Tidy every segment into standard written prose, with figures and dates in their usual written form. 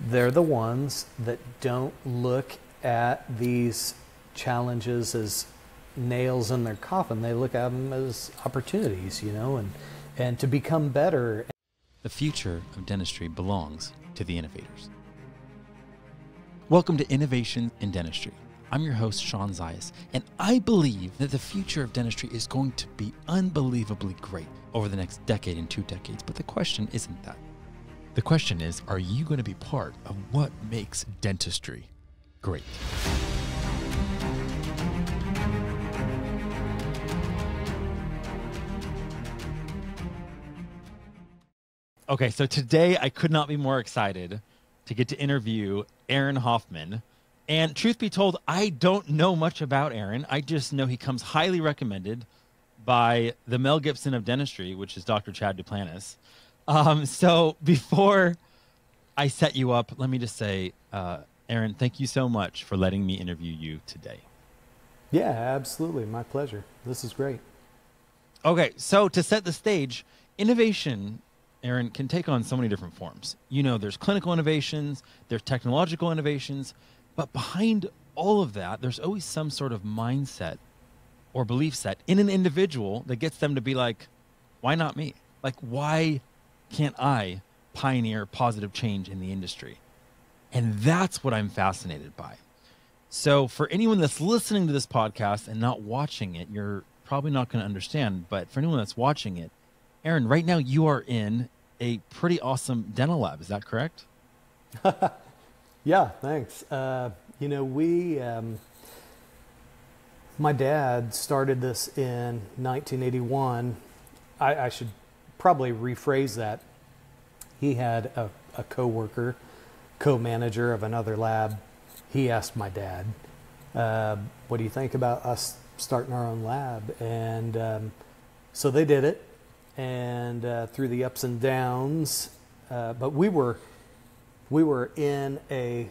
they're the ones that don't look at these challenges as nails in their coffin. They look at them as opportunities, and to become better. The future of dentistry belongs to the innovators. Welcome to Innovation in Dentistry. I'm your host, Sean Zayas, and I believe that the future of dentistry is going to be unbelievably great over the next decade and 2 decades. But the question isn't that. The question is, are you going to be part of what makes dentistry great? Okay, so today I could not be more excited to get to interview Aaron Hoffman. And truth be told, I don't know much about Aaron. I just know he comes highly recommended by the Mel Gibson of dentistry, which is Dr. Chad Duplantis. So before I set you up, let me just say, Aaron, thank you so much for letting me interview you today. Yeah, absolutely. My pleasure. This is great. Okay, so to set the stage, innovation, Aaron, can take on so many different forms. There's clinical innovations, there's technological innovations, but behind all of that, there's always some sort of mindset or belief set in an individual that gets them to be like, why not me? Like, why can't I pioneer positive change in the industry? And that's what I'm fascinated by. So for anyone that's listening to this podcast and not watching it, you're probably not going to understand. But for anyone that's watching it, Aaron, right now you are in a pretty awesome dental lab. Is that correct? Yeah, thanks. My dad started this in 1981. I should probably rephrase that. He had a coworker, co-manager of another lab. He asked my dad, what do you think about us starting our own lab? And so they did it. And through the ups and downs, but we were in a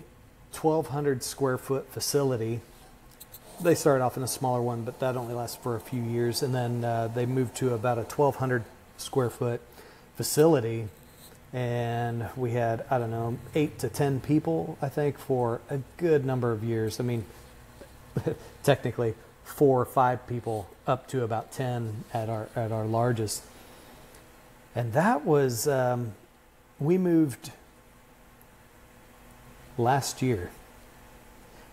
1,200 square foot facility. They started off in a smaller one, but that only lasted for a few years. And then they moved to about a 1,200 square foot facility. And we had, 8 to 10 people, I think, for a good number of years. I mean, technically 4 or 5 people up to about 10 at our largest. And that was, we moved last year.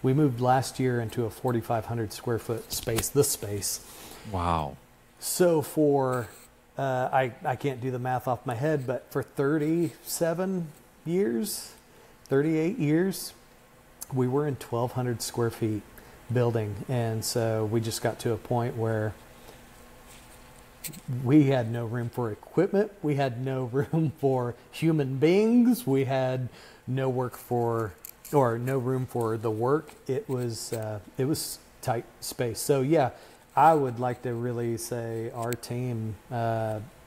We moved last year into a 4,500 square foot space, this space. Wow. So for, I can't do the math off my head, but for 38 years, we were in 1,200 square feet building. And so we just got to a point where we had no room for equipment. We had no room for human beings. We had no room for the work. It was tight space. So yeah, I would like to really say our team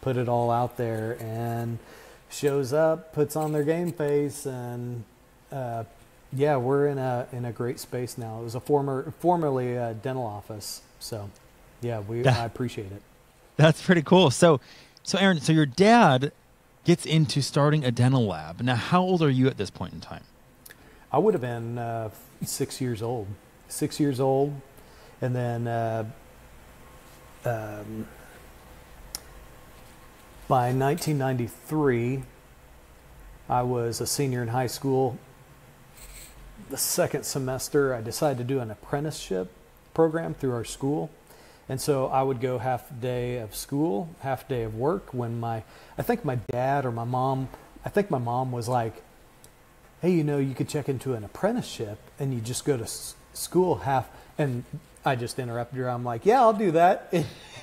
put it all out there and shows up, puts on their game face, and yeah, we're in a great space now. It was formerly a dental office. So yeah, I appreciate it. That's pretty cool. So Aaron, your dad gets into starting a dental lab. Now, how old are you at this point in time? I would have been 6 years old. 6 years old. And then by 1993, I was a senior in high school. The second semester, I decided to do an apprenticeship program through our school. And so I would go half day of school, half day of work when I think my dad or my mom was like, hey, you could check into an apprenticeship and you just go to school half. And I just interrupted her. I'm like, yeah, I'll do that.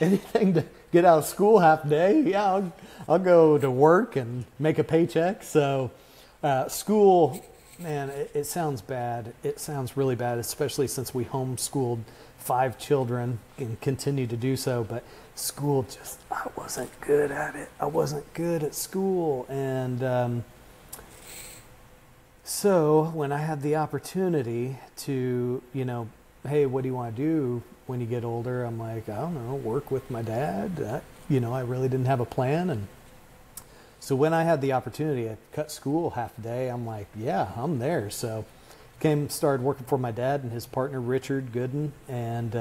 Anything to get out of school half day. Yeah, I'll go to work and make a paycheck. So school, man, it sounds bad. It sounds really bad, especially since we homeschooled 5 children and continue to do so. But school, I wasn't good at it. I wasn't good at school. And so when I had the opportunity to, hey, what do you want to do when you get older? I'm like, I don't know, work with my dad. I really didn't have a plan. And So when I had the opportunity to cut school half a day, I'm like, yeah, I'm there. So started working for my dad and his partner, Richard Gooden. And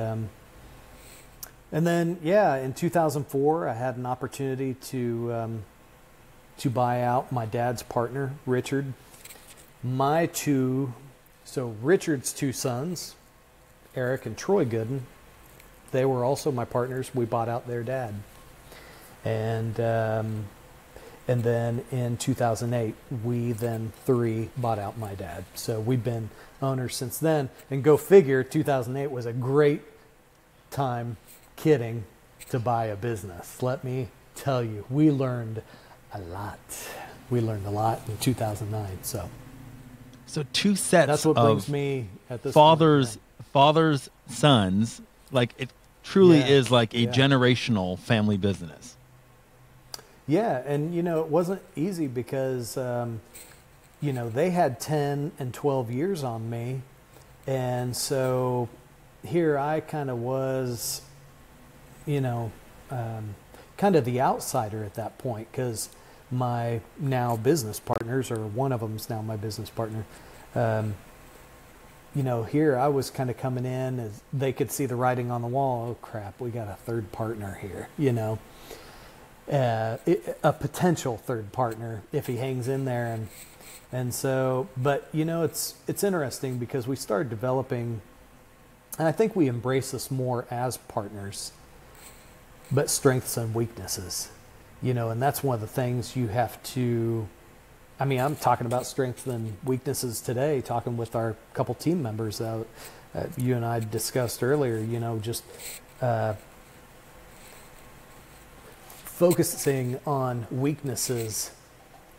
then, yeah, in 2004, I had an opportunity to buy out my dad's partner, Richard. So Richard's two sons, Eric and Troy Gooden, they were also my partners. We bought out their dad. And then in 2008, we then three bought out my dad. So we've been owners since then. And go figure, 2008 was a great time, kidding, to buy a business. Let me tell you, we learned a lot. We learned a lot in 2009. So two sets that's what of brings me at this fathers, point. sons. Like it truly Yeah, is like a yeah. generational family business. Yeah, and it wasn't easy because they had 10 and 12 years on me, and so here I kind of was, kind of the outsider at that point, because my now business partners, or one of them's now my business partner, here I was kind of coming in as they could see the writing on the wall. Oh crap, we got a third partner here, a potential third partner if he hangs in there. And so, but it's interesting because we started developing, and I think we embrace this more as partners, but strengths and weaknesses, and that's one of the things you have to, I'm talking about strengths and weaknesses today, talking with our couple team members that you and I discussed earlier, just focusing on weaknesses.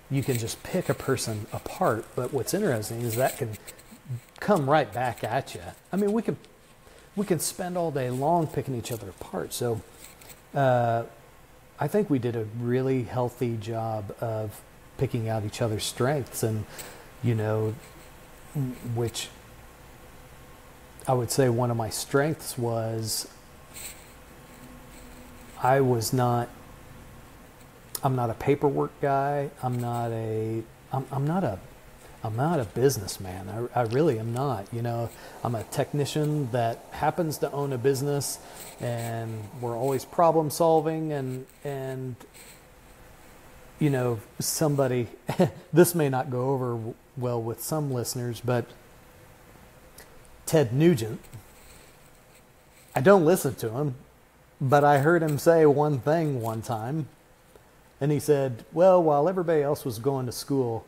You can just pick a person apart, but what's interesting is that can come right back at you. We can spend all day long picking each other apart. So I think we did a really healthy job of picking out each other's strengths, and which I would say one of my strengths was I'm not a paperwork guy. I'm not a businessman. I really am not. I'm a technician that happens to own a business, and we're always problem solving. And somebody, this may not go over well with some listeners, but Ted Nugent, I don't listen to him, but I heard him say one thing one time. And he said, well, while everybody else was going to school,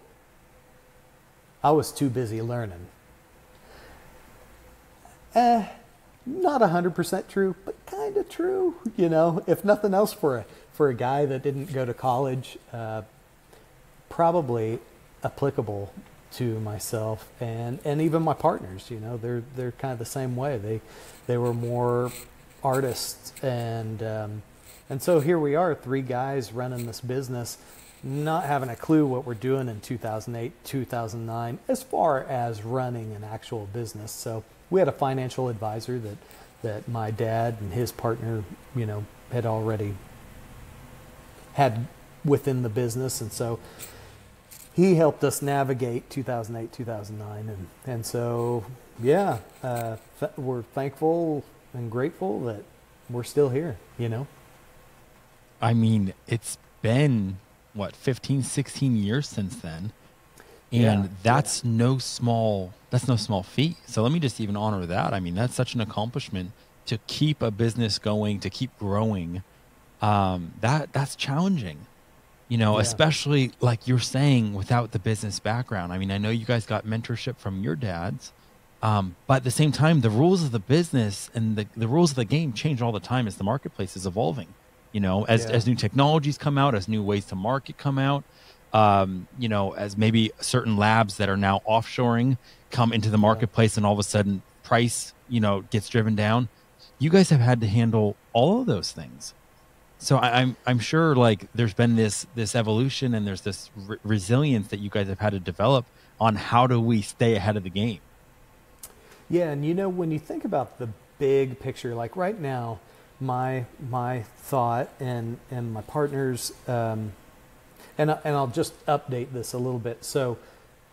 I was too busy learning. Not 100% true, but kind of true. If nothing else, for a guy that didn't go to college, probably applicable to myself and even my partners. They're kind of the same way. They were more artists, and so here we are, three guys running this business, not having a clue what we're doing in 2008, 2009, as far as running an actual business. So we had a financial advisor that my dad and his partner, had already had within the business. And so he helped us navigate 2008, 2009. And so, yeah, we're thankful and grateful that we're still here, It's been, 15, 16 years since then. And that's no small feat. So let me just even honor that. That's such an accomplishment to keep a business going, to keep growing. That's challenging, especially like you're saying, without the business background. I know you guys got mentorship from your dads, but at the same time, the rules of the business and the rules of the game change all the time as the marketplace is evolving. As new technologies come out, as new ways to market come out, as maybe certain labs that are now offshoring come into the marketplace, and all of a sudden price, gets driven down. You guys have had to handle all of those things. So I'm sure like there's been this evolution, and there's this resilience that you guys have had to develop on how do we stay ahead of the game. Yeah, and when you think about the big picture, like right now, my thought and my partners, and I'll just update this a little bit. So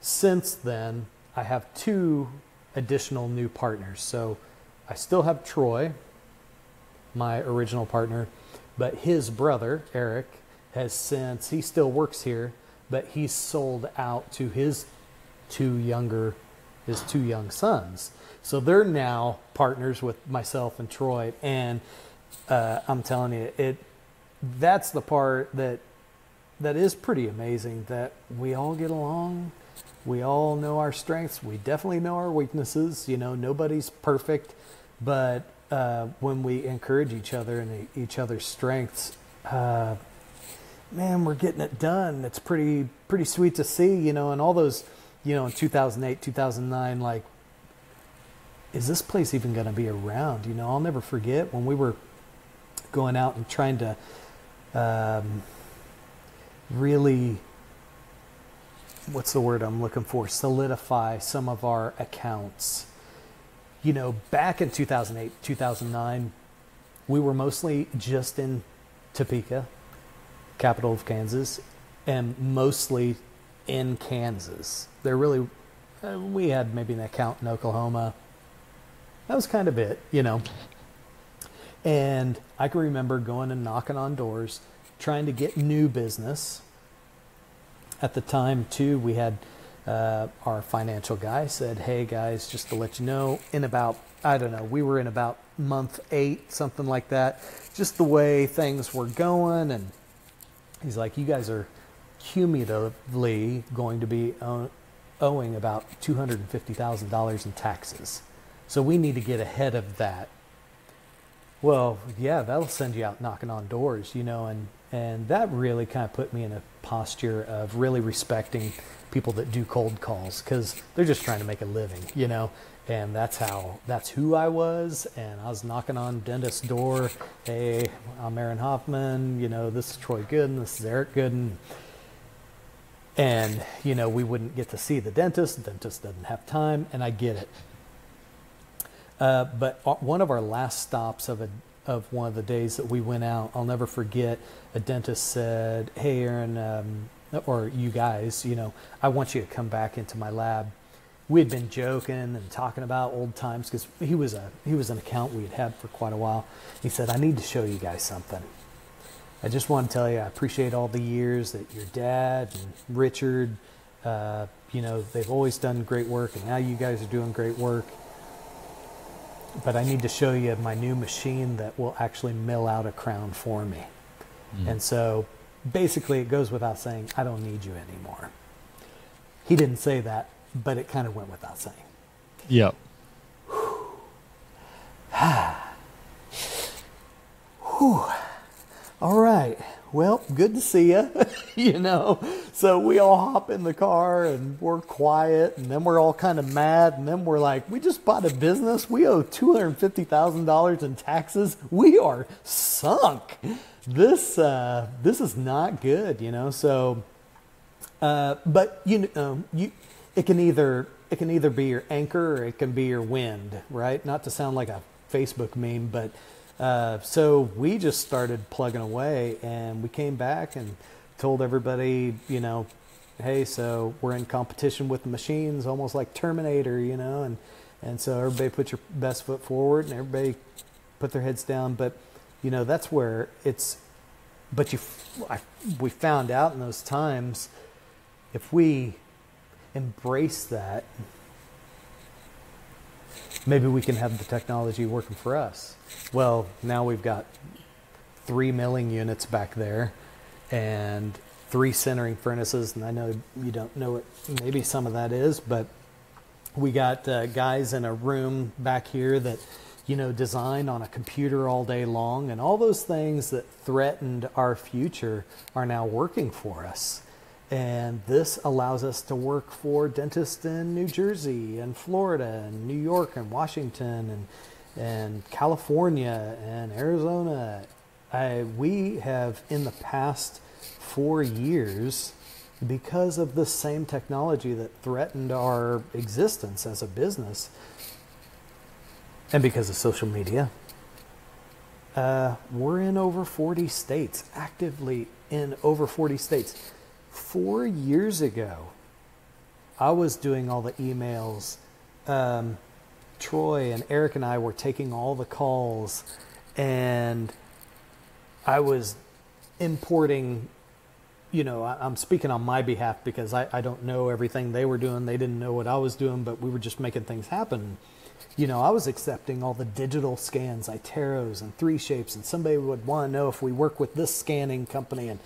since then, I have 2 additional new partners. So I still have Troy, my original partner, but his brother, Eric, he still works here, but he's sold out to his 2 young sons. So they're now partners with myself and Troy. And I'm telling you, that's the part that is pretty amazing, that we all get along. We all know our strengths. We definitely know our weaknesses. Nobody's perfect, but when we encourage each other and each other's strengths, man, we're getting it done. It's pretty sweet to see, and all those, in 2008, 2009, like, is this place even going to be around? I'll never forget when we were going out and trying to really, what's the word I'm looking for, solidify some of our accounts. Back in 2008, 2009, we were mostly just in Topeka, capital of Kansas, and mostly in Kansas. We had maybe an account in Oklahoma. That was kind of it, And I can remember going and knocking on doors, trying to get new business. At the time, too, we had our financial guy said, hey, guys, just to let you know, we were in about month 8, something like that, just the way things were going. And he's like, you guys are cumulatively going to be owing about $250,000 in taxes. So we need to get ahead of that. Well, yeah, that'll send you out knocking on doors, and that really kind of put me in a posture of really respecting people that do cold calls, because they're just trying to make a living, and that's who I was. And I was knocking on dentist's door. Hey, I'm Aaron Hoffman, this is Troy Gooden, this is Eric Gooden. And, we wouldn't get to see the dentist doesn't have time, and I get it. But one of our last stops of one of the days that we went out, I'll never forget, a dentist said, hey, Aaron, or you guys, I want you to come back into my lab. We had been joking and talking about old times, because he was an account we had had for quite a while. He said, I need to show you guys something. I just want to tell you, I appreciate all the years that your dad and Richard, they've always done great work, and now you guys are doing great work. But I need to show you my new machine that will actually mill out a crown for me. And so basically it goes without saying, I don't need you anymore. He didn't say that, but it kind of went without saying. Yep. All right. Well, good to see you. So we all hop in the car and we're quiet, and then we're all kind of mad, and then we're like, we just bought a business. We owe $250,000 in taxes. We are sunk. This is not good, So, but it can either be your anchor or it can be your wind, right? Not to sound like a Facebook meme, but so we just started plugging away, and we came back and told everybody, hey, so we're in competition with the machines, almost like Terminator, and so everybody put your best foot forward, and everybody put their heads down. But, that's where we found out in those times, if we embrace that, maybe we can have the technology working for us. Well, now we've got 3 milling units back there and 3 centering furnaces. And I know you don't know what maybe some of that is, but we got guys in a room back here that, design on a computer all day long. And all those things that threatened our future are now working for us. And this allows us to work for dentists in New Jersey and Florida and New York and Washington and California and Arizona. We have, in the past 4 years, because of the same technology that threatened our existence as a business, and because of social media, we're in over 40 states, actively in over 40 states. 4 years ago, I was doing all the emails. Troy and Eric and I were taking all the calls, and I was importing, I'm speaking on my behalf because I don't know everything they were doing. They didn't know what I was doing, but we were just making things happen. I was accepting all the digital scans, Iteros and 3Shapes, and somebody would want to know if we work with this scanning company, and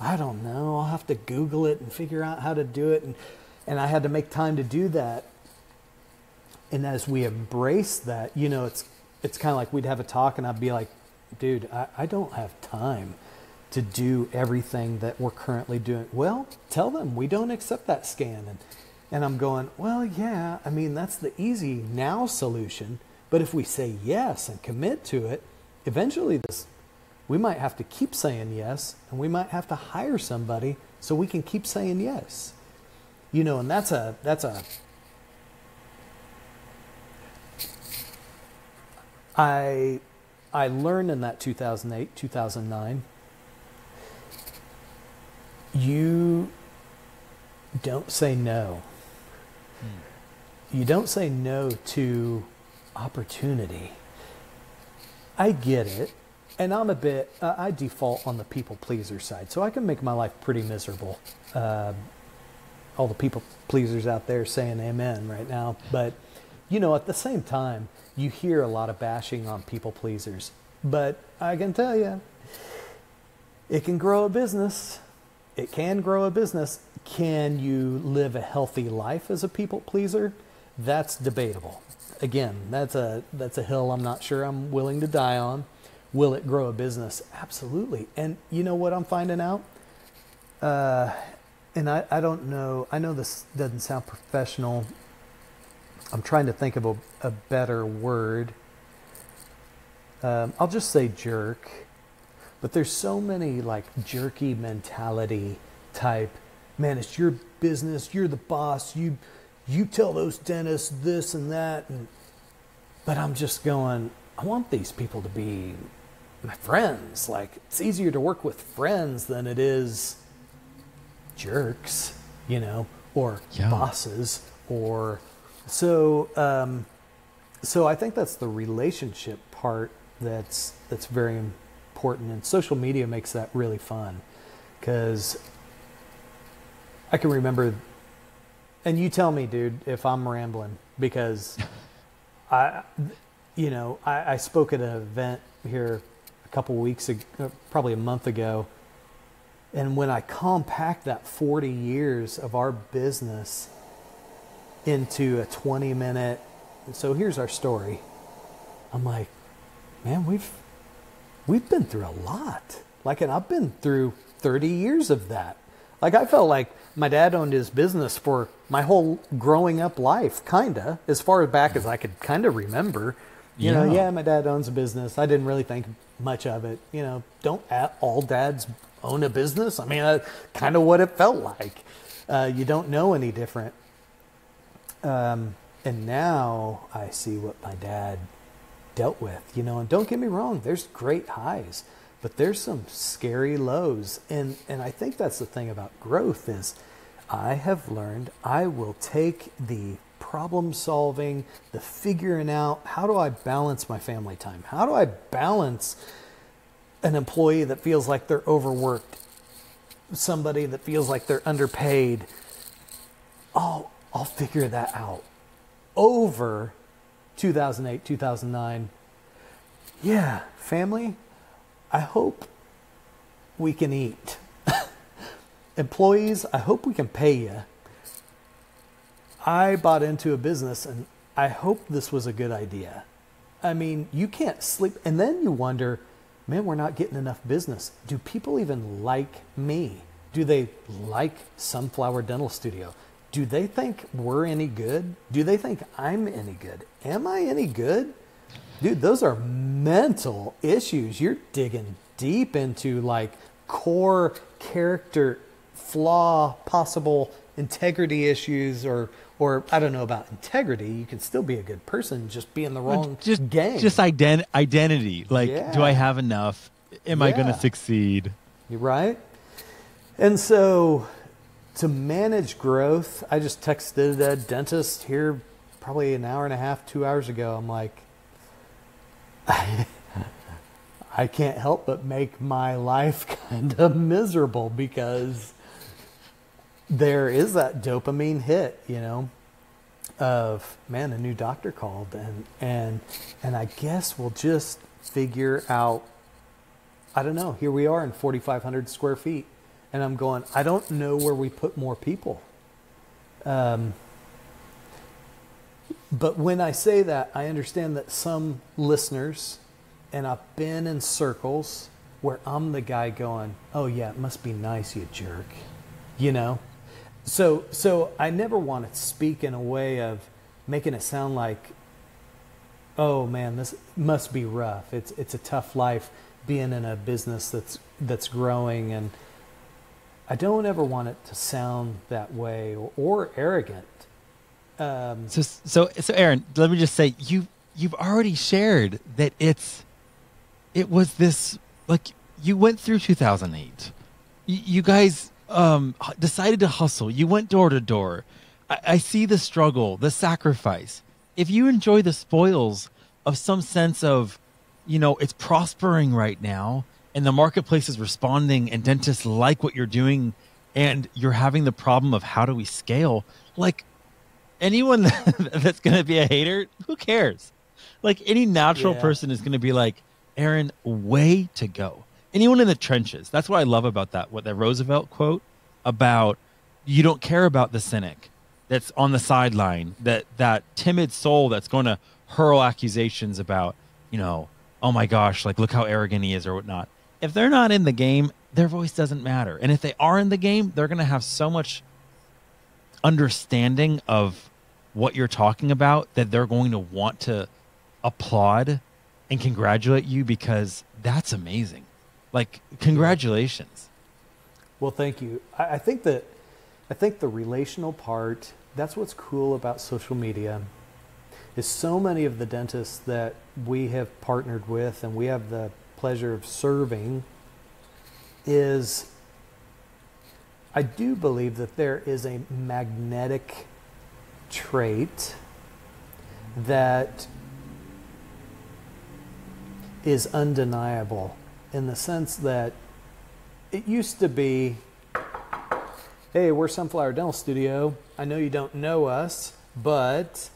I don't know, I'll have to Google it and figure out how to do it, and I had to make time to do that. And as we embrace that, it's kind of like we'd have a talk, and I'd be like, dude, I don't have time to do everything that we're currently doing. Well, tell them we don't accept that scan. And I'm going, well, yeah, I mean, that's the easy now solution. But if we say yes and commit to it, eventually we might have to keep saying yes, and we might have to hire somebody so we can keep saying yes. And that's a I learned in that 2008, 2009, you don't say no. You don't say no to opportunity. I get it. And I'm I default on the people pleaser side. So I can make my life pretty miserable. All the people pleasers out there saying amen right now. But, at the same time, you hear a lot of bashing on people pleasers. But I can tell you, it can grow a business. It can grow a business. Can you live a healthy life as a people pleaser? That's debatable. Again, that's a hill I'm not sure I'm willing to die on. Will it grow a business? Absolutely. And you know what I'm finding out? And I don't know. I know this doesn't sound professional. I'm trying to think of a better word. I'll just say jerk. But there's so many like jerky mentality type, man, it's your business, you're the boss, you tell those dentists this and that. But I'm just going, I want these people to be my friends. Like, it's easier to work with friends than it is jerks, or bosses, or so I think that's the relationship part that's very important, and social media makes that really fun, because I can remember, and you tell me, dude, if I'm rambling, because I spoke at an event here a couple weeks ago, probably a month ago, and when I compact that 40 years of our business into a 20-minute, so here's our story, I'm like, man, we've been through a lot. Like, and I've been through 30 years of that. Like, I felt like my dad owned his business for my whole growing up life, kinda, as far back as I could kind of remember. My dad owns a business. I didn't really think much of it. Don't all dads own a business? I mean, that's kind of what it felt like. You don't know any different. And now I see what my dad dealt with, and don't get me wrong, there's great highs, but there's some scary lows. And I think that's the thing about growth is I have learned I will take the problem solving, the figuring out, how do I balance my family time? How do I balance an employee that feels like they're overworked, somebody that feels like they're underpaid? I'll figure that out. Over 2008, 2009. Yeah, family, I hope we can eat. Employees, I hope we can pay you. I bought into a business and I hope this was a good idea. I mean, you can't sleep. And then you wonder, man, we're not getting enough business. Do people even like me? Do they like Sunflower Dental Studio? Do they think we're any good? Do they think I'm any good? Am I any good? Dude, those are mental issues. You're digging deep into like core character flaw, possible integrity issues, or I don't know about integrity. You can still be a good person, just be in the wrong game. Just identity. Like, do I have enough? Am I going to succeed? You're right. And so, to manage growth, I just texted a dentist here probably an hour and a half, 2 hours ago. I'm like, I can't help but make my life kind of miserable because there is that dopamine hit, you know, of, man, a new doctor called, and I guess we'll just figure out, I don't know, here we are in 4,500 square feet, and I'm going, I don't know where we put more people. But when I say that, I understand that some listeners, and I've been in circles where I'm the guy going, oh yeah, it must be nice, you jerk, you know? So I never want to speak in a way of making it sound like, oh man, this must be rough. It's a tough life being in a business that's growing, and I don't ever want it to sound that way or arrogant. So Aaron, let me just say, you've already shared that it was this, like, you went through 2008. You guys decided to hustle. You went door to door. I see the struggle, the sacrifice. If you enjoy the spoils of some sense of, you know, it's prospering right now and the marketplace is responding and dentists like what you're doing and you're having the problem of how do we scale, like, anyone that's going to be a hater, who cares? Like, any natural person is going to be like, Aaron, way to go. Anyone in the trenches. That's what I love about that. What that Roosevelt quote about, you don't care about the cynic that's on the sideline, that timid soul that's going to hurl accusations about, you know, oh my gosh, like, look how arrogant he is or whatnot. If they're not in the game, their voice doesn't matter. And if they are in the game, they're going to have so much understanding of what you're talking about that they're going to want to applaud and congratulate you, because that's amazing. Like, congratulations. Well, thank you. I think the relational part, that's what's cool about social media, is so many of the dentists that we have partnered with and we have the pleasure of serving, is I do believe that there is a magnetic trait that is undeniable, in the sense that it used to be, hey, we're Sunflower Dental Studio. I know you don't know us, but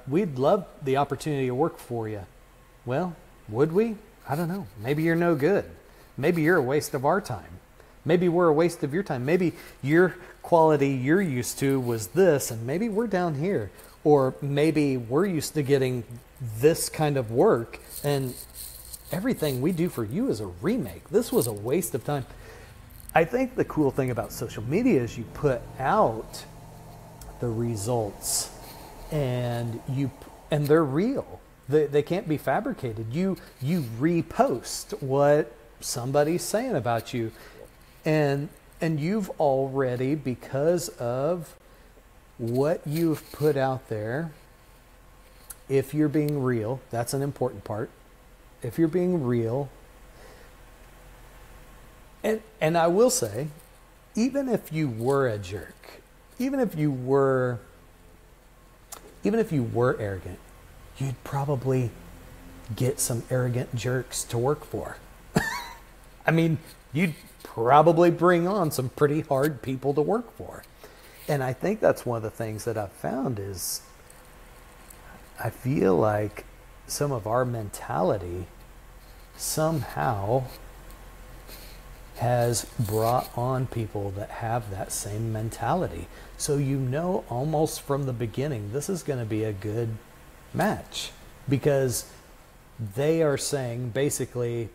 we'd love the opportunity to work for you. Well, would we? I don't know. Maybe you're no good. Maybe you're a waste of our time. Maybe we're a waste of your time. Maybe your quality you're used to was this, and maybe we're down here. Or maybe we're used to getting this kind of work, and everything we do for you is a remake. This was a waste of time. I think the cool thing about social media is you put out the results, and they're real. They can't be fabricated. You repost what somebody's saying about you, and you've already, because of what you've put out there, if you're being real, that's an important part. If you're being real, and I will say, even if you were a jerk, even if you were arrogant, you'd probably get some arrogant jerks to work for. I mean, you'd probably bring on some pretty hard people to work for. And I think that's one of the things that I've found is, I feel like some of our mentality somehow has brought on people that have that same mentality. So you know almost from the beginning, this is going to be a good match, because they are saying basically,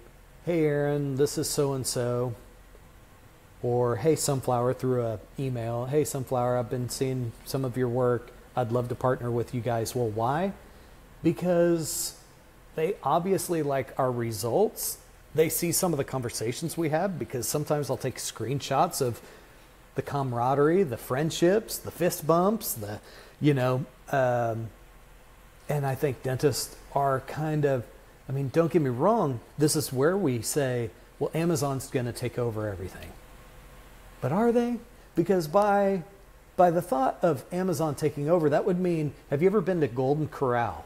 hey Aaron, this is so-and-so, or hey Sunflower, through a email, hey Sunflower, I've been seeing some of your work, I'd love to partner with you guys. Well, why? Because they obviously like our results. They see some of the conversations we have, because sometimes I'll take screenshots of the camaraderie, the friendships, the fist bumps, and I think dentists are kind of, I mean, don't get me wrong, this is where we say, well, Amazon's going to take over everything. But are they? because by the thought of Amazon taking over, that would mean, have you ever been to Golden Corral?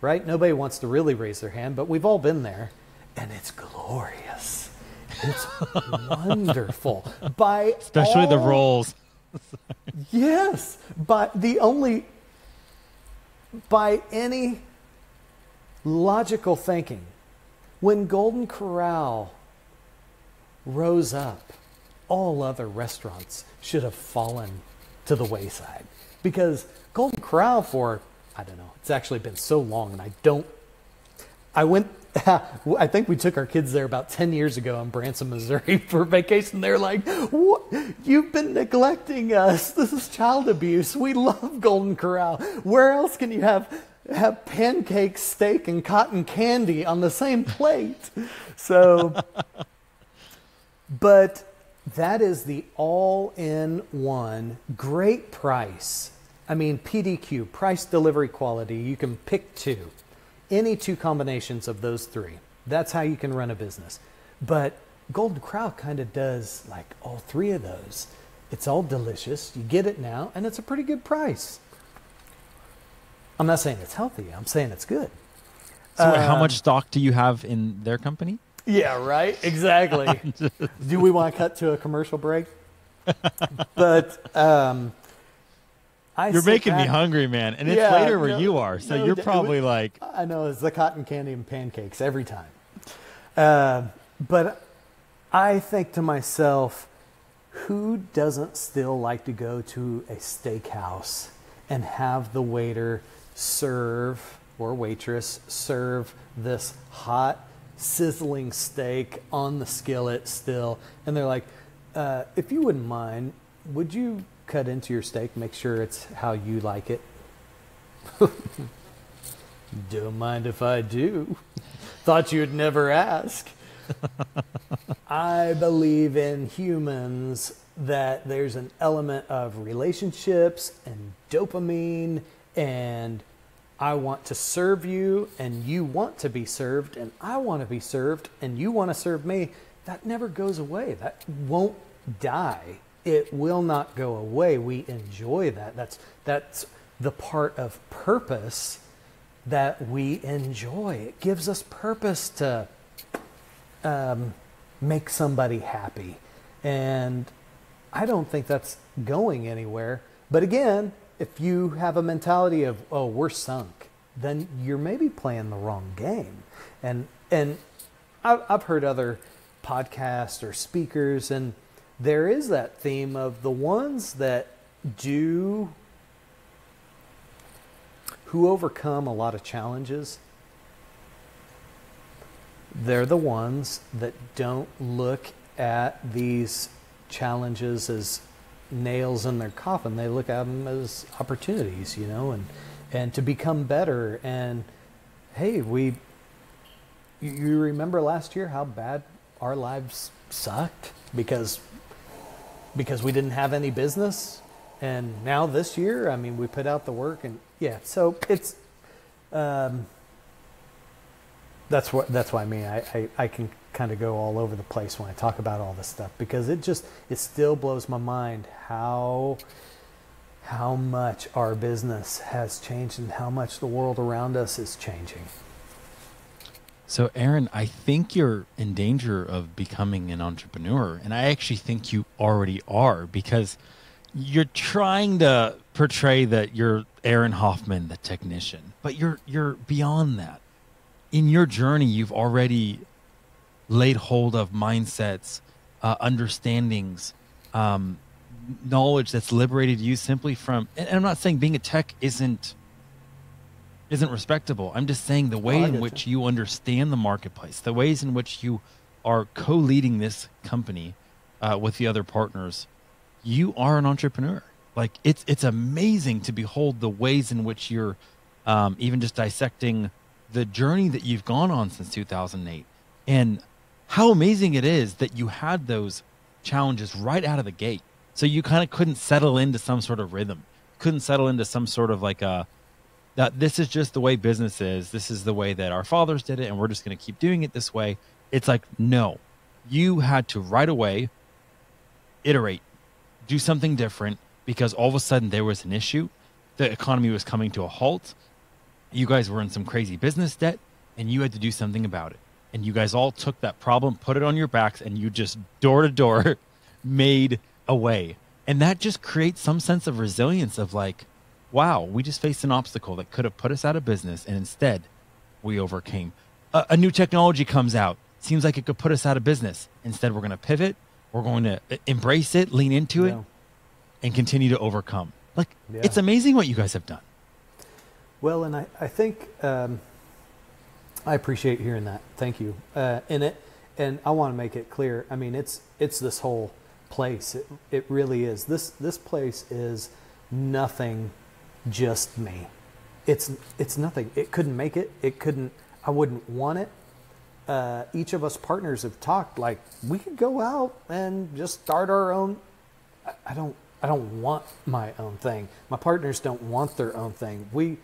Right? Nobody wants to really raise their hand, but we've all been there, and it's glorious. It's wonderful. Especially the rolls. Yes, by any logical thinking, when Golden Corral rose up, all other restaurants should have fallen to the wayside, because Golden Corral I don't know, it's actually been so long, and I think we took our kids there about 10 years ago in Branson, Missouri for vacation. They're like, what? You've been neglecting us. This is child abuse. We love Golden Corral. Where else can you have pancake, steak, and cotton candy on the same plate? So, but that is the all-in-one, great price. I mean, PDQ, price, delivery, quality. You can pick two. Any two combinations of those three. That's how you can run a business. But Golden Corral kind of does like all three of those. It's all delicious. You get it now, and it's a pretty good price. I'm not saying it's healthy. I'm saying it's good. So how much stock do you have in their company? Yeah, right. Exactly. Do we want to cut to a commercial break? But you're making me hungry, man. And it's later where you are. So you're probably like... I know, it's the cotton candy and pancakes every time. But I think to myself, who doesn't still like to go to a steakhouse and have the waiter serve, or waitress, serve this hot, sizzling steak on the skillet still? And they're like, if you wouldn't mind, would you cut into your steak, make sure it's how you like it? Don't mind if I do. Thought you'd never ask. I believe in humans that there's an element of relationships and dopamine, and I want to serve you, and you want to be served, and I want to be served, and you want to serve me. That never goes away. That won't die. It will not go away. We enjoy that. That's the part of purpose that we enjoy. It gives us purpose to make somebody happy. And I don't think that's going anywhere. But again, if you have a mentality of, oh, we're sunk, then you're maybe playing the wrong game. And I've heard other podcasts or speakers, and there is that theme of the ones who overcome a lot of challenges. They're the ones that don't look at these challenges as nails in their coffin. They look at them as opportunities, and to become better. And hey, you remember last year how bad our lives sucked because we didn't have any business, and now this year, I mean, we put out the work, and so it's that's what I mean. I can kind of go all over the place when I talk about all this stuff, because it still blows my mind how much our business has changed and how much the world around us is changing. So, Aaron, I think you're in danger of becoming an entrepreneur, and I actually think you already are, because you're trying to portray that you're Aaron Hoffman, the technician, but you're beyond that. In your journey, you've already laid hold of mindsets, understandings, knowledge that's liberated you simply from. And I'm not saying being a tech isn't respectable. I'm just saying the way in which you understand the marketplace, the ways in which you are co-leading this company with the other partners, you are an entrepreneur. Like it's amazing to behold the ways in which you're even just dissecting the journey that you've gone on since 2008, and how amazing it is that you had those challenges right out of the gate. So you kind of couldn't settle into some sort of rhythm, couldn't settle into some sort of like that this is just the way business is. This is the way that our fathers did it, and we're just going to keep doing it this way. It's like, no, you had to right away iterate, do something different because all of a sudden there was an issue. The economy was coming to a halt. You guys were in some crazy business debt, and you had to do something about it. And you guys all took that problem, put it on your backs, and you just door to door made a way. And that just creates some sense of resilience of like, wow, we just faced an obstacle that could have put us out of business, and instead we overcame. A new technology comes out. Seems like it could put us out of business. Instead, we're going to pivot. We're going to embrace it, lean into it, and continue to overcome. Like, it's amazing what you guys have done. Well, and I think I appreciate hearing that. Thank you. And I want to make it clear. I mean, it's this whole place. It really is. This place is nothing, just me. It's nothing. It couldn't make it. It couldn't. I wouldn't want it. Each of us partners have talked like we could go out and just start our own. I don't want my own thing. My partners don't want their own thing. We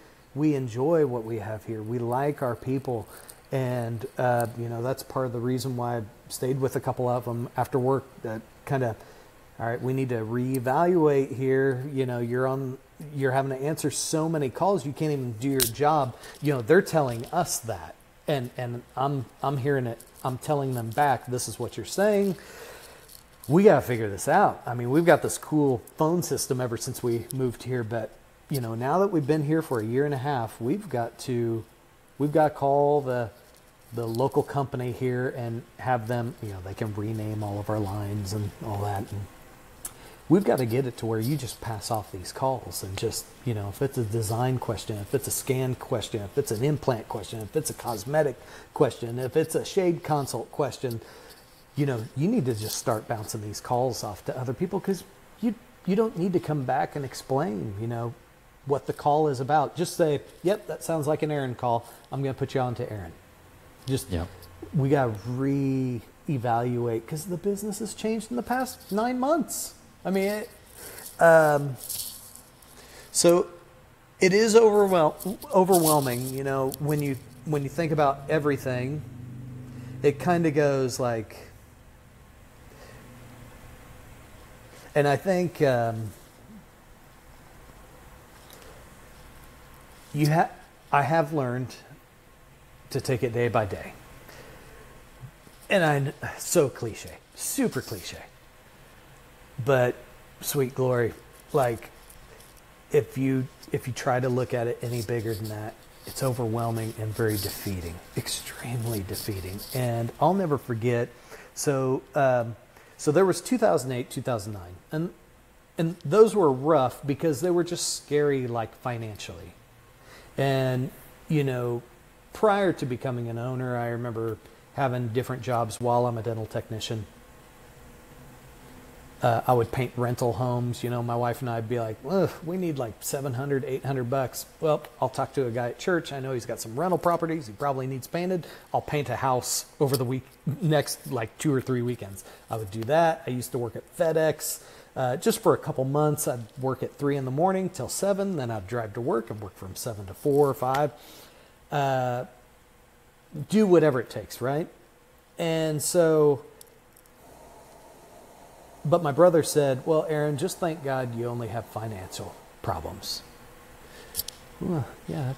enjoy what we have here. We like our people, and that's part of the reason why I stayed with a couple of them after work. That kind of, all right, we need to reevaluate here. You're having to answer so many calls, you can't even do your job. They're telling us that, and I'm hearing it. I'm telling them back, this is what you're saying. We got to figure this out. I mean, we've got this cool phone system ever since we moved here, but now that we've been here for a year and a half, we've got to call the local company here and have them, they can rename all of our lines and all that. And we've got to get it to where you just pass off these calls and just, if it's a design question, if it's a scan question, if it's an implant question, if it's a cosmetic question, if it's a shade consult question, you need to just start bouncing these calls off to other people, because you don't need to come back and explain, what the call is about. Just say, yep, that sounds like an Aaron call. I'm going to put you on to Aaron. We got to reevaluate, because the business has changed in the past 9 months. I mean, so it is overwhelming, when you think about everything. It kind of goes like, and I think I have learned to take it day by day. And so cliche, super cliche. But sweet glory, like if you try to look at it any bigger than that, it's overwhelming and very defeating, extremely defeating. And I'll never forget. So there was 2008, 2009, and those were rough because they were just scary, like financially. And prior to becoming an owner, I remember having different jobs while I'm a dental technician. I would paint rental homes. My wife and I'd be like, we need like $700, $800. Well, I'll talk to a guy at church. I know he's got some rental properties. He probably needs painted. I'll paint a house over the next like 2 or 3 weekends. I would do that. I used to work at FedEx. Just for a couple months, I'd work at 3 a.m. till 7. Then I'd drive to work and work from 7 to 4 or 5. Do whatever it takes, right? And so, but my brother said, well, Aaron, just thank God you only have financial problems. Well, yeah,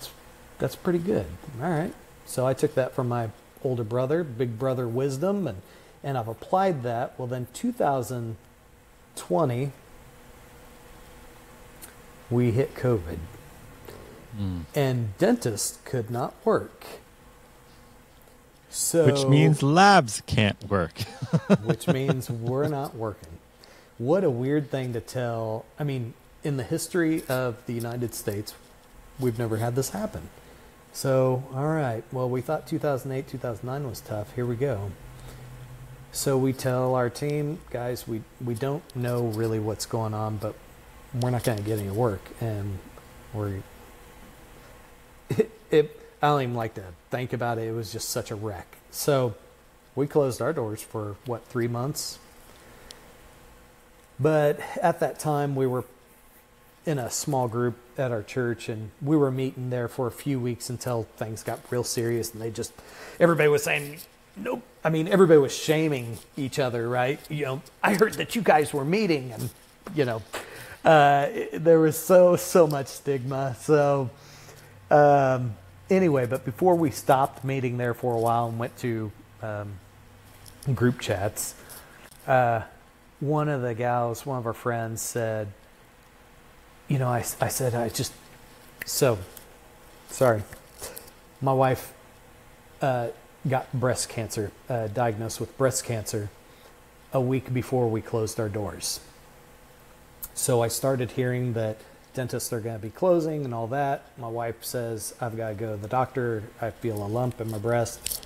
that's pretty good. All right. So I took that from my older brother, big brother wisdom, and I've applied that. Well, then 2020, we hit COVID. And dentists could not work. So, which means labs can't work. Which means we're not working. What a weird thing to tell. I mean, in the history of the United States, we've never had this happen. So, all right. Well, we thought 2008, 2009 was tough. Here we go. So we tell our team, guys, we don't know really what's going on, but we're not going to get any work. And I don't even like to think about it. It was just such a wreck. So we closed our doors for 3 months. But at that time, we were in a small group at our church, and we were meeting there for a few weeks until things got real serious, and everybody was saying, nope. I mean, everybody was shaming each other, right? I heard that you guys were meeting, and there was so much stigma. So anyway, but before we stopped meeting there for a while and went to group chats, one of our friends said, I said, sorry, my wife got breast cancer, diagnosed with breast cancer a week before we closed our doors. So I started hearing that dentists are going to be closing and all that. My wife says, I've got to go to the doctor. I feel a lump in my breast.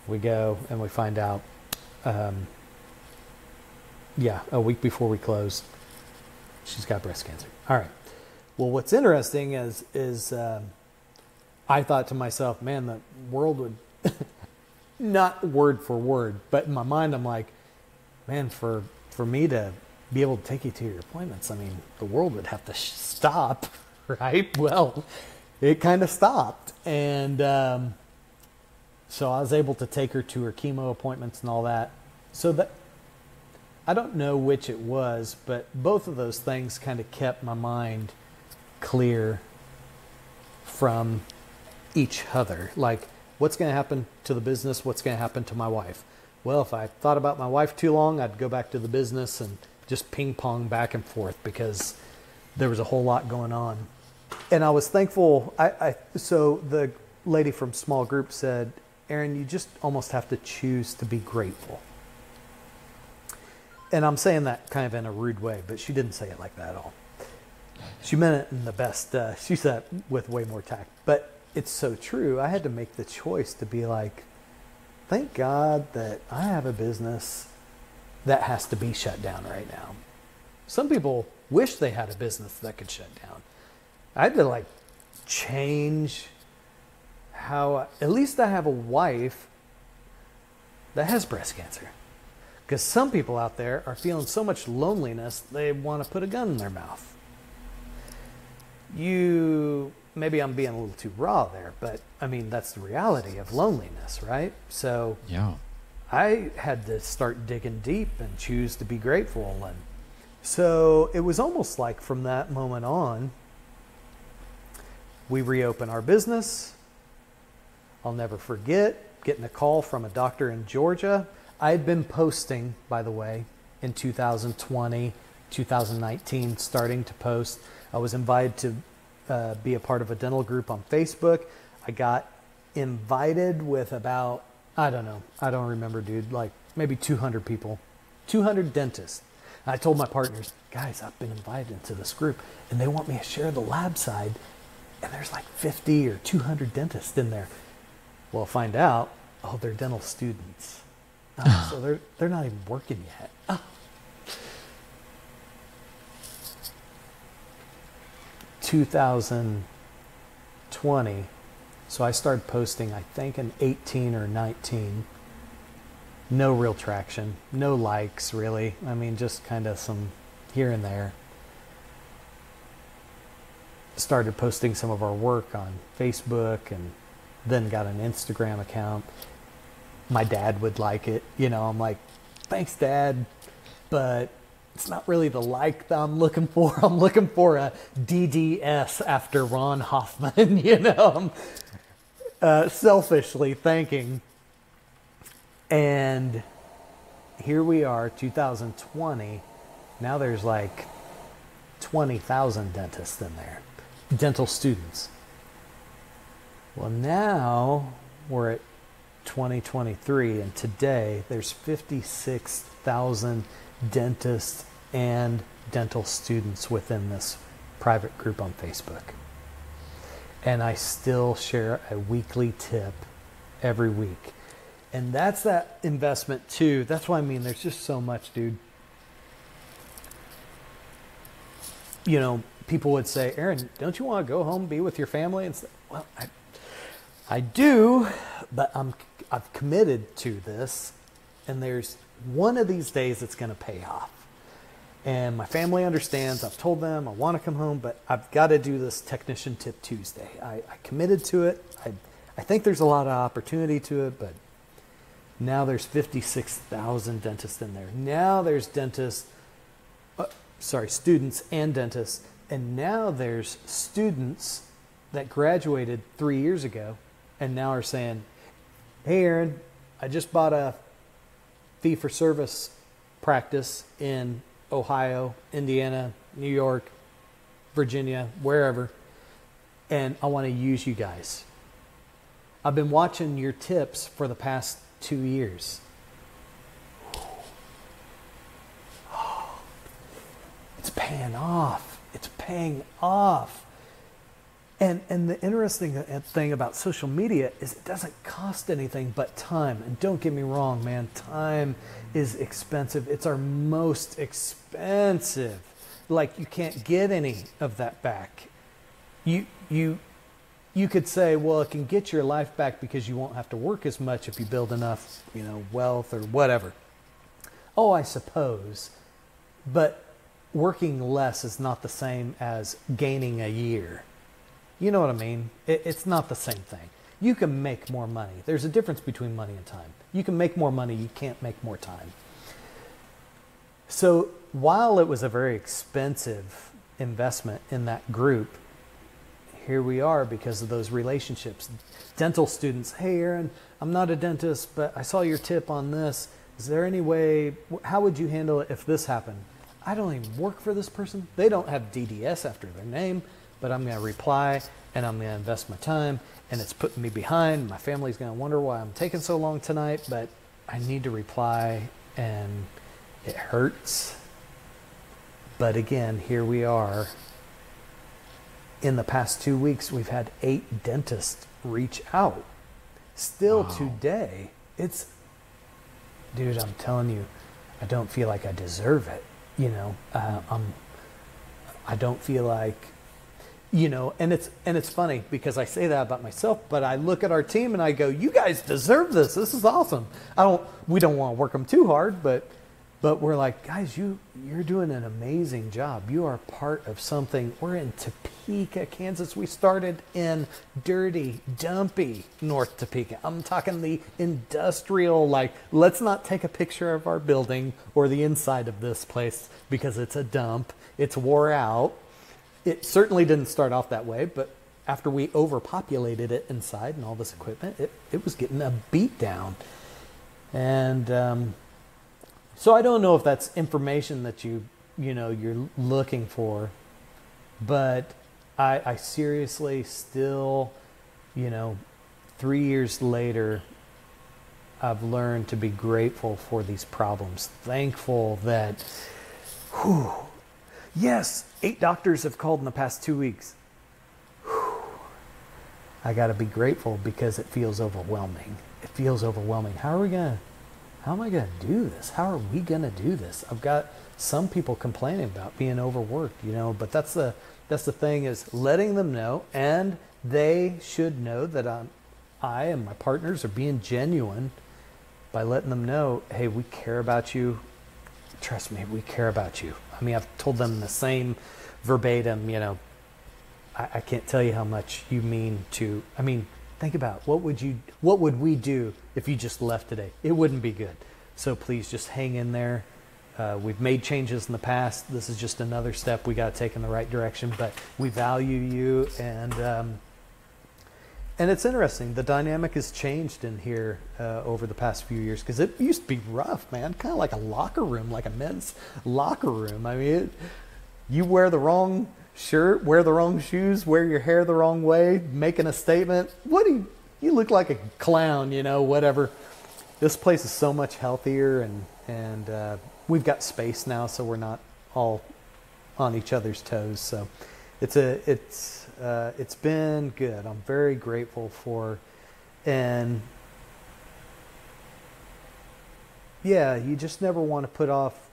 We go and we find out, a week before we closed, she's got breast cancer. All right. Well, what's interesting is I thought to myself, man, the world would, not word for word, but in my mind, I'm like, man, for me to be able to take you to your appointments, I mean, the world would have to stop, right? Well, it kind of stopped. And so I was able to take her to her chemo appointments and all that. So that, I don't know which it was, but both of those things kind of kept my mind clear from each other. Like, what's going to happen to the business? What's going to happen to my wife? Well, if I thought about my wife too long, I'd go back to the business and just ping pong back and forth because there was a whole lot going on. And I was thankful. So the lady from small group said, Aaron, you just almost have to choose to be grateful. And I'm saying that kind of in a rude way, but she didn't say it like that at all. She meant it in the best. She said it with way more tact. But it's so true. I had to make the choice to be like, thank God that I have a business that has to be shut down right now. Some people wish they had a business that could shut down. I had to change how, at least I have a wife that has breast cancer. Because some people out there are feeling so much loneliness, they want to put a gun in their mouth. Maybe I'm being a little too raw there, but I mean, that's the reality of loneliness, right? So yeah, I had to start digging deep and choose to be grateful. And so it was almost like from that moment on, we reopened our business. I'll never forget getting a call from a doctor in Georgia. I had been posting, by the way, in 2020, 2019, starting to post. I was invited to be a part of a dental group on Facebook. I got invited with about, I don't remember, dude, like maybe 200 people, 200 dentists. And I told my partners, guys, I've been invited into this group and they want me to share the lab side. And there's like 50 or 200 dentists in there. Well, find out, they're dental students. So they're not even working yet. 2020. So I started posting, I think in 18 or 19. No real traction, no likes really. I mean, just kind of some here and there. Started posting some of our work on Facebook and then got an Instagram account. My dad would like it. I'm like, thanks, Dad. But it's not really the like that I'm looking for. I'm looking for a DDS after Ron Hoffman, I'm selfishly thinking. And here we are, 2020. Now there's like 20,000 dentists in there, dental students. Well, now we're at 2023, and today there's 56,000 dentists and dental students within this private group on Facebook. And I still share a weekly tip every week. And that's that investment too. That's what I mean. There's just so much, dude. People would say, Aaron, don't you want to go home, be with your family? And well, I do, but I've committed to this, and there's one of these days it's going to pay off. And my family understands. I've told them I want to come home, but I've got to do this Technician Tip Tuesday. I committed to it. I think there's a lot of opportunity to it, but now there's 56,000 dentists in there. Now there's dentists. students and dentists. And now there's students that graduated 3 years ago and now are saying, hey, Aaron, I just bought a fee-for-service practice in Ohio, Indiana, New York, Virginia, wherever, and I want to use you guys. I've been watching your tips for the past 2 years. It's paying off. It's paying off. And the interesting thing about social media is it doesn't cost anything but time. And don't get me wrong, man, time is expensive. It's our most expensive. Like, you can't get any of that back. You could say, well, it can get your life back because you won't have to work as much if you build enough, wealth or whatever. Oh, I suppose. But working less is not the same as gaining a year. You know what I mean? It's not the same thing. You can make more money. There's a difference between money and time. You can make more money. You can't make more time. So while it was a very expensive investment in that group, here we are because of those relationships. Dental students, hey, Aaron, I'm not a dentist, but I saw your tip on this. Is there any way, how would you handle it if this happened? I don't even work for this person. They don't have DDS after their name, but I'm going to reply and I'm going to invest my time, and it's putting me behind. My family's going to wonder why I'm taking so long tonight, but I need to reply, and it hurts. But again, here we are. In the past 2 weeks, we've had 8 dentists reach out. Still today, dude, I'm telling you, I don't feel like I deserve it. I don't feel like, and it's funny because I say that about myself, but I look at our team and I go, you guys deserve this. This is awesome. We don't want to work them too hard, but we're like, guys, you're doing an amazing job. You are part of something. We're in Topeka, Kansas. We started in dirty, dumpy North Topeka. I'm talking the industrial, let's not take a picture of our building or the inside of this place because it's a dump. It's wore out. It certainly didn't start off that way, but after we overpopulated it inside and all this equipment, it was getting a beat down. And so I don't know if that's information that you're looking for, but I seriously still, 3 years later, I've learned to be grateful for these problems. Thankful that, yes, 8 doctors have called in the past 2 weeks. I got to be grateful because it feels overwhelming. It feels overwhelming. How am I going to do this? How are we going to do this? I've got some people complaining about being overworked, but that's the thing, is letting them know, and they should know that I and my partners are being genuine by letting them know, hey, we care about you. Trust me, we care about you. I mean, I've told them the same verbatim, I can't tell you how much you mean to, think about what would we do if you just left today? It wouldn't be good. So please just hang in there. We've made changes in the past. This is just another step we got to take in the right direction, but we value you. And it's interesting. The dynamic has changed in here over the past few years, because it used to be rough, man. Kind of like a locker room, like a men's locker room. You wear the wrong shirt, wear the wrong shoes, wear your hair the wrong way, making a statement. You look like a clown, whatever. This place is so much healthier, and we've got space now, so we're not all on each other's toes. So it's been good. I'm very grateful for, and yeah, you just never want to put off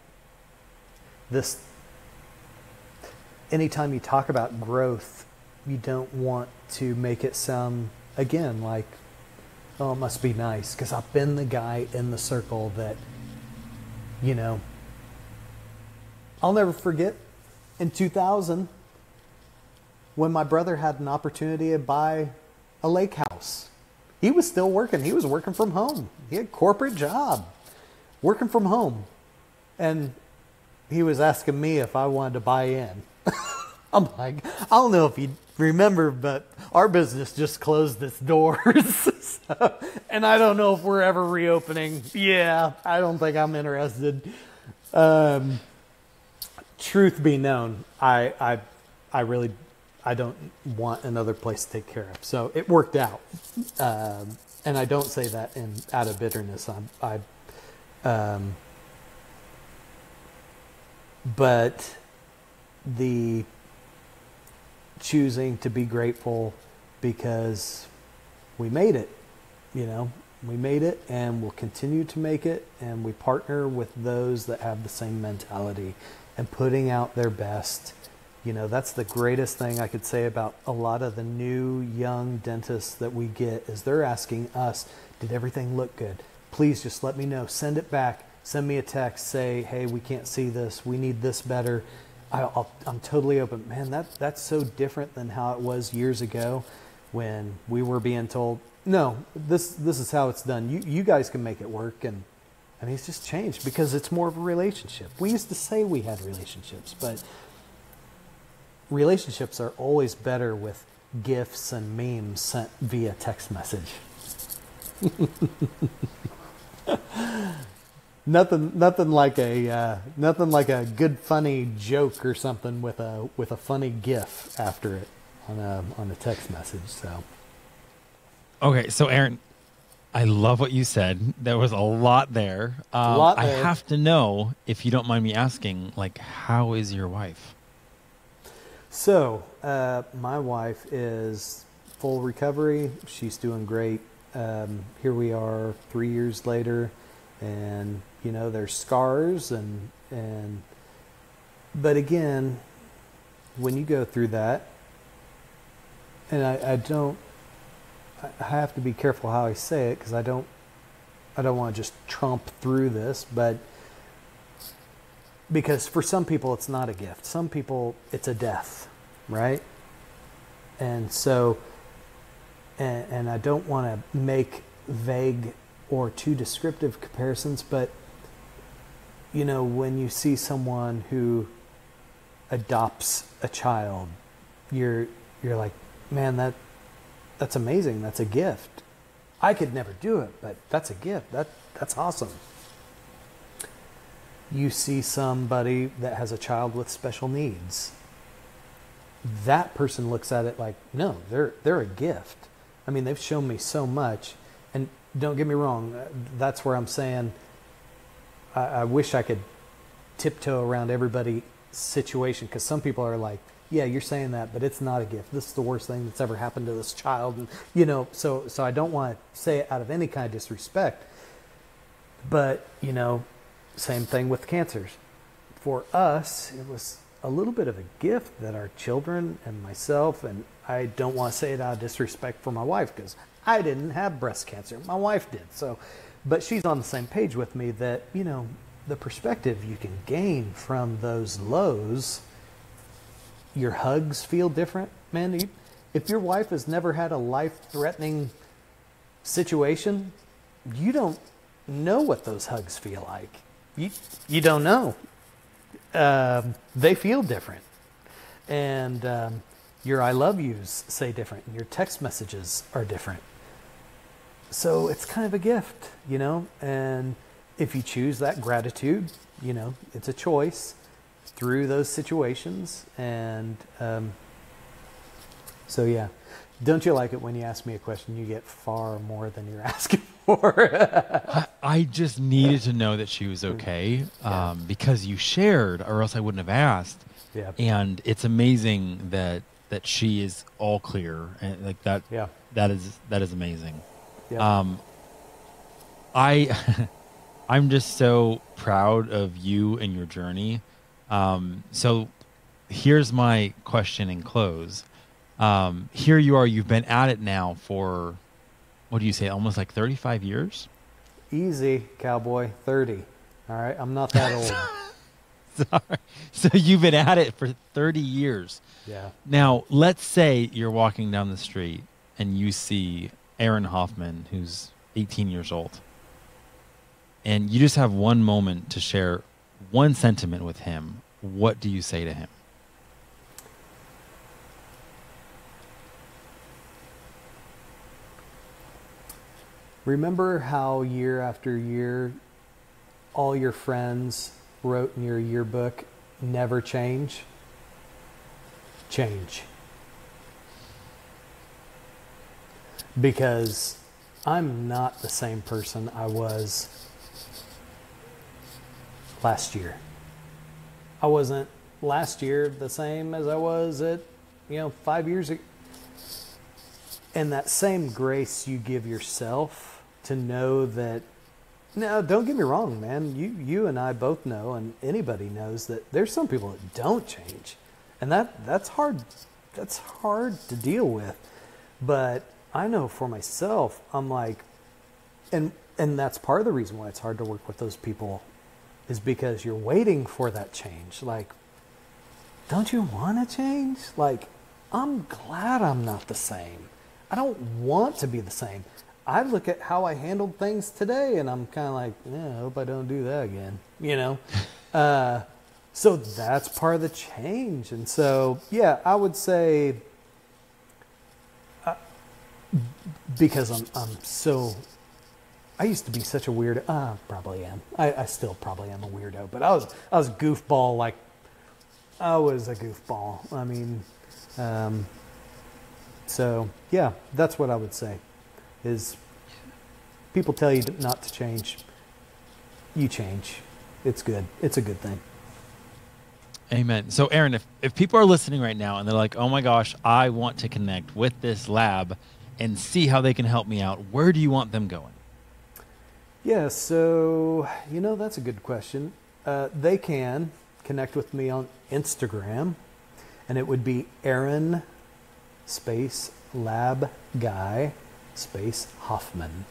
this. Anytime you talk about growth, you don't want to make it sound, again, like, oh, it must be nice, because I've been the guy in the circle that, I'll never forget in 2000 when my brother had an opportunity to buy a lake house. He was still working. He was working from home. He had a corporate job, working from home. And he was asking me if I wanted to buy in. I'm like, I don't know if you remember, but our business just closed its doors. And I don't know if we're ever reopening. Yeah, I don't think I'm interested. Truth be known, I don't want another place to take care of. So it worked out. And I don't say that out of bitterness. But the choosing to be grateful because we made it, we made it and we'll continue to make it. And we partner with those that have the same mentality and putting out their best. That's the greatest thing I could say about a lot of the new young dentists that we get is they're asking us, did everything look good? Please just let me know. Send it back. Send me a text. Say, hey, we can't see this. We need this better. I'm totally open. Man, that's so different than how it was years ago when we were being told, no, this is how it's done. You guys can make it work. And I mean, it's just changed because it's more of a relationship. We used to say we had relationships, but relationships are always better with gifts and memes sent via text message. Nothing like a good funny joke or something with a funny GIF after it on a text message. So okay, so Aaron, I love what you said. There was a lot there. I have to know, if you don't mind me asking, like, how is your wife? So my wife is full recovery. She's doing great. Here we are 3 years later, and there's scars but again, when you go through that, and I have to be careful how I say it because I don't want to just tromp through this, but because for some people it's not a gift. Some people it's a death, right? And so, and I don't want to make vague or too descriptive comparisons, but when you see someone who adopts a child, you're like, man, that's amazing. That's a gift. I could never do it, but that's a gift. That's awesome. You see somebody that has a child with special needs. That person looks at it like, no, they're a gift. I mean, they've shown me so much. And don't get me wrong, that's where I'm saying I wish I could tiptoe around everybody's situation, because some people are like, yeah, you're saying that, but it's not a gift. This is the worst thing that's ever happened to this child. And, so I don't want to say it out of any kind of disrespect. But, same thing with cancers. For us, it was a little bit of a gift that our children and myself, and I don't want to say it out of disrespect for my wife, because I didn't have breast cancer. My wife did. So, but she's on the same page with me that, the perspective you can gain from those lows, your hugs feel different, man. If your wife has never had a life-threatening situation, you don't know what those hugs feel like. You don't know. They feel different. And your I love yous say different. And your text messages are different. So it's kind of a gift, and if you choose that gratitude, it's a choice through those situations. And so, yeah. Don't you like it when you ask me a question, you get far more than you're asking for? I just needed to know that she was okay, because you shared, or else I wouldn't have asked. Yeah. And it's amazing that she is all clear, and like that. Yeah. That is amazing. Yeah. I'm just so proud of you and your journey. So here's my question and close. Here you are, you've been at it now for, what do you say, almost like 35 years? Easy, cowboy, 30. All right, I'm not that old. Sorry. So you've been at it for 30 years. Yeah. Now, let's say you're walking down the street and you see Aaron Hoffman, who's 18 years old. And you just have one moment to share one sentiment with him, what do you say to him? Remember how year after year, all your friends wrote in your yearbook, never change? Change. Because I'm not the same person I was last year. I wasn't last year the same as I was at, 5 years ago. And that same grace you give yourself to know that, no, don't get me wrong, man. You and I both know, and anybody knows, that there's some people that don't change. And that's hard. That's hard to deal with. But I know for myself, I'm like, and that's part of the reason why it's hard to work with those people, is because you're waiting for that change. Like, don't you want to change? Like, I'm glad I'm not the same. I don't want to be the same. I look at how I handled things today, and I'm kind of like, yeah, I hope I don't do that again, So that's part of the change. And so, yeah, I would say, because I used to be such a weirdo. Probably am. I still probably am a weirdo, but I was goofball. Like, I was a goofball. I mean, so yeah, that's what I would say. Is people tell you not to change, you change. It's good. It's a good thing. Amen. So Aaron, if people are listening right now and they're like, oh my gosh, I want to connect with this lab and see how they can help me out, where do you want them going? Yeah, so, that's a good question. They can connect with me on Instagram, and it would be Aaron space lab guy space Hoffman.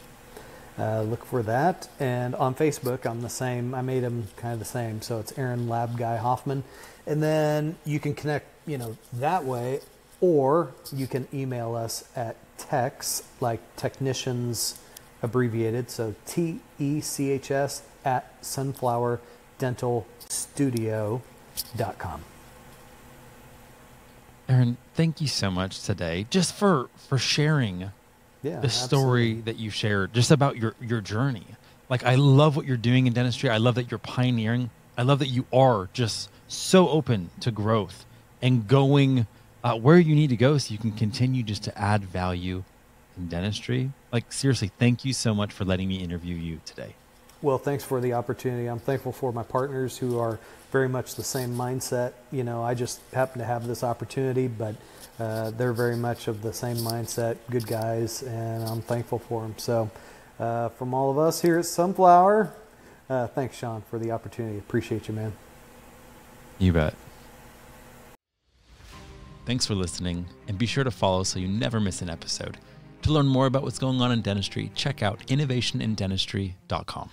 Look for that. And on Facebook, I'm the same. I made them kind of the same. So it's Aaron Lab Guy Hoffman. And then you can connect, that way, or you can email us at techs, like technicians abbreviated. So TECHS at sunflowerdentalstudio.com. Aaron, thank you so much today, just for sharing the story that you shared, just about your journey. Like, I love what you're doing in dentistry. I love that you're pioneering. I love that you are just so open to growth and going where you need to go so you can continue just to add value in dentistry. Like, seriously, thank you so much for letting me interview you today. Well, thanks for the opportunity. I'm thankful for my partners who are very much the same mindset. I just happen to have this opportunity, but they're very much of the same mindset, good guys, and I'm thankful for them. So from all of us here at Sunflower, thanks, Sean, for the opportunity. Appreciate you, man. You bet. Thanks for listening, and be sure to follow so you never miss an episode. To learn more about what's going on in dentistry, check out innovationindentistry.com.